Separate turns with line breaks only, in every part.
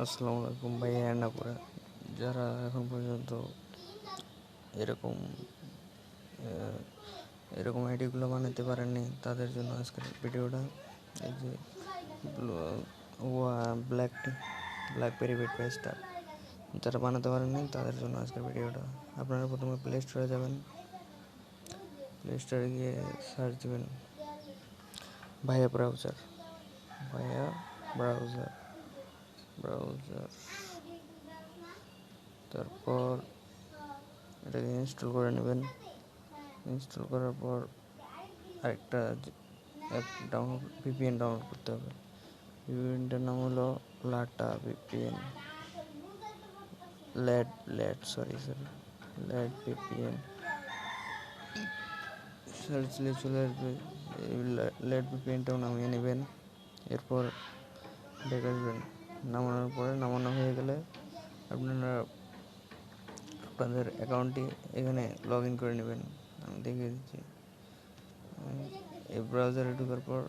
আসসালামু আলাইকুম ভাই এর্নাকুড়া। যারা এখন পর্যন্ত এরকম এরকম আইডিগুলো বানাতে পারেননি তাদের জন্য আজকের ভিডিওটা। এই যে ব্ল্যাক ব্ল্যাকবেরি বেড পেজটা যারা বানাতে পারেননি তাদের জন্য আজকের ভিডিওটা। আপনারা প্রথমে প্লে স্টোরে যাবেন, প্লে স্টোরে গিয়ে সার্চ দেবেন ভাইয়া ব্রাউজার, ভাইয়া ব্রাউজার ব্রাউজার তারপর এটাকে ইনস্টল করে নেবেন। ইনস্টল করার পর আরেকটা অ্যাপ ভিপিএন ডাউনলোড করতে হবে। ভিপিএনটার নাম হলো লাটা ভিপিএন, ল্যাড ভিপিএন। সার্চ দিলে চলে আসবে। এই ল্যাড ভিপিএনটাও নামিয়ে নেবেন। এরপর ব্যাক আসবেন। নামানোর পরে নামানো হয়ে গেলে আপনাদের অ্যাকাউন্টটি এখানে লগ ইন করে নেবেন। আমি দেখিয়ে দিচ্ছি। এই ব্রাউজারে ঢোকার পর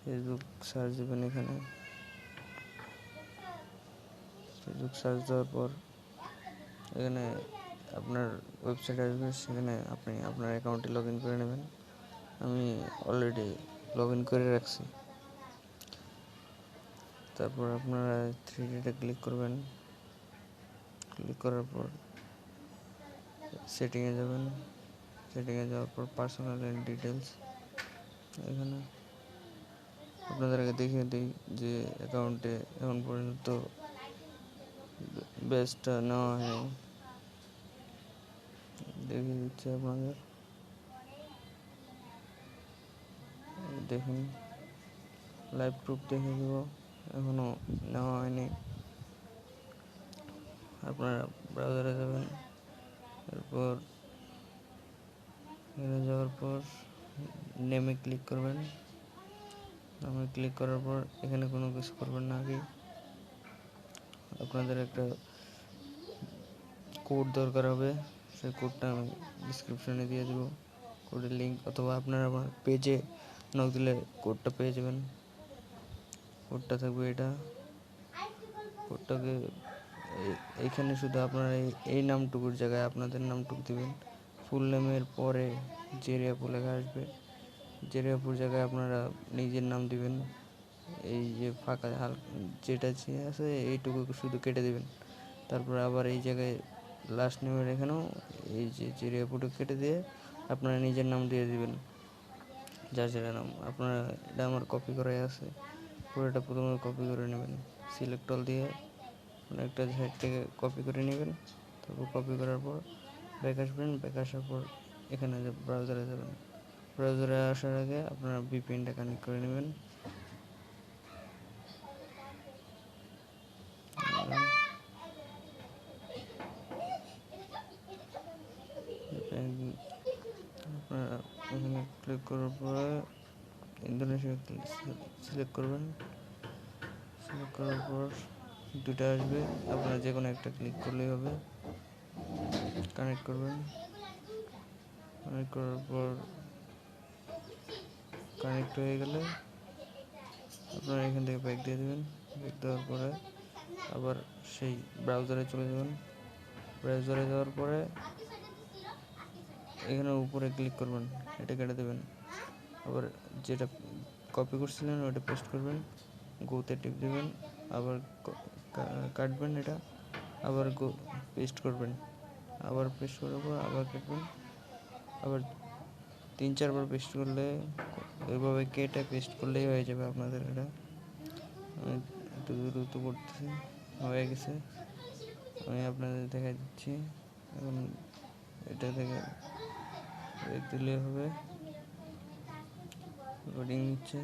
ফেসবুক সার্চ দেবেন। এখানে ফেসবুক সার্চ দেওয়ার পর এখানে আপনার ওয়েবসাইট আসবে, সেখানে আপনি আপনার অ্যাকাউন্টে লগ ইন করে নেবেন। আমি অলরেডি লগ ইন করে রাখছি। তারপর আপনারা 3Dটা ক্লিক করবেন। ক্লিক করার পর সেটিংয়ে যাবেন। সেটিংয়ে যাওয়ার পর পার্সোনাল অ্যান্ড ডিটেলস, এখানে আপনাদেরকে দেখিয়ে দিই যে অ্যাকাউন্টে এখন পর্যন্ত ব্যাচটা নেওয়া হয়নি। দেখিয়ে দিচ্ছে আপনাদের, দেখুন লাইভ প্রুফ দেখে দেব, এখনও নেওয়া হয়নি। আপনারা ব্রাউজারে যাবেন। এরপর এখানে যাওয়ার পর নেমে ক্লিক করবেন। নেমে ক্লিক করার পর এখানে কোনো কিছু করবেন না। আগে আপনাদের একটা কোড দরকার হবে, সেই কোডটা আমি ডিসক্রিপশনে দিয়ে দেবো। কোডের লিঙ্ক, অথবা আপনারা আমার পেজে নক দিলে কোডটা পেয়ে যাবেন। কোডটা থাকবে এটা। কোডটাকে এইখানে শুধু আপনারা এই নামটুকুর জায়গায় আপনাদের নামটুকু দেবেন। ফুল নেমের পরে জেরিয়াপুর লেখা আসবে, জেরিয়াপুর জায়গায় আপনারা নিজের নাম দিবেন। এই যে ফাঁকা যেটা আছে এইটুকু শুধু কেটে দেবেন। তারপর আবার এই জায়গায় লাস্ট নেমের এখানেও এই যে জেরিয়াপুরটা কেটে দিয়ে আপনারা নিজের নাম দিয়ে দিবেন, যার যেটা নাম আপনারা। এটা আমার কপি করাই আছে, পুরোটা প্রথমে কপি করে নেবেন। সিলেক্ট অল দিয়ে একটা সাইড থেকে কপি করে নেবেন। তারপর কপি করার পর ব্যাক আসবেন। ব্যাক আসার পর এখানে ব্রাউজারে যাবেন। ব্রাউজারে আসার আগে আপনারা ভিপিএনটা কানেক্ট করে নেবেন। আপনারা এখানে ক্লিক করার পরে ইন্দোনেশিয়া সিলেক্ট করবেন। সিলেক্ট করার পর দুটো আসবে, আপনারা যে কোনো একটা ক্লিক করলেই হবে। কানেক্ট করবেন। কানেক্ট করার পর কানেক্ট হয়ে গেলে আপনারা এখান থেকে ব্যাক দিয়ে দেবেন। ব্যাক দেওয়ার পরে আবার সেই ব্রাউজারে চলে যাবেন। ব্রাউজারে যাওয়ার পরে এখানে উপরে ক্লিক করবেন, এটা কেটে দেবেন। আবার যেটা কপি করছিলেন ওটা পেস্ট করবেন, গোতে টিপ দেবেন, আবার কাটবেন এটা, আবার পেস্ট করবেন, আবার পেস্ট করার পর আবার কাটবেন, আবার 3-4 বার পেস্ট করলে ওইভাবে কেটে পেস্ট করলেই হয়ে যাবে আপনাদের। এটা আমি একটু দ্রুত করতেছি, হয়ে গেছে। আমি আপনাদের দেখা দিচ্ছি। এখন এটা থেকে দিলে হবে। লোডিং নিচ্ছে,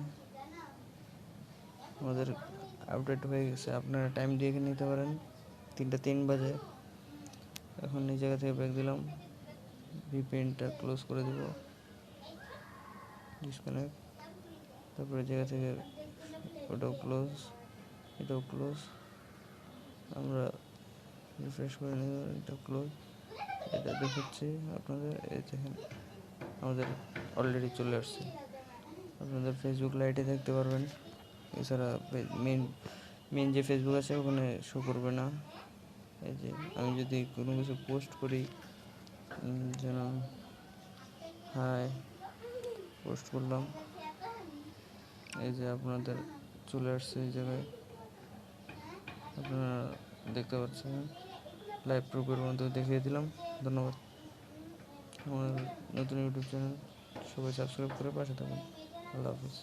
আমাদের আপডেট হয়ে গেছে। আপনারা টাইম দিয়ে নিতে পারেন, 3:03 বাজে। এখন এই জায়গা থেকে ব্যাক দিলাম, ভিপিএনটা ক্লোজ করে দেব, ডিসকানেক্ট। তারপরে জায়গা থেকে ওটাও ক্লোজ, এটাও ক্লোজ। আমরা রিফ্রেশ করে নেব, এটাও ক্লোজ। এটা দেখাচ্ছি আপনাদের, এই দেখেন আমাদের অলরেডি চলে আসছে। আপনাদের ফেসবুক লাইটে দেখতে পারবেন। এছাড়া মেন মেন যে ফেসবুক আছে ওখানে শো করবে না। এই যে আমি যদি কোনো কিছু পোস্ট করি, যেন হাই পোস্ট করলাম, এই যে আপনাদের চলে আসছে এই জায়গায়, আপনারা দেখতে পাচ্ছেন। লাইভ প্রুফের মধ্যে দেখিয়ে দিলাম। ধন্যবাদ। আমার নতুন ইউটিউব চ্যানেল সবাই সাবস্ক্রাইব করে পাশে থাকুন। আল্লাহ হাফিজ।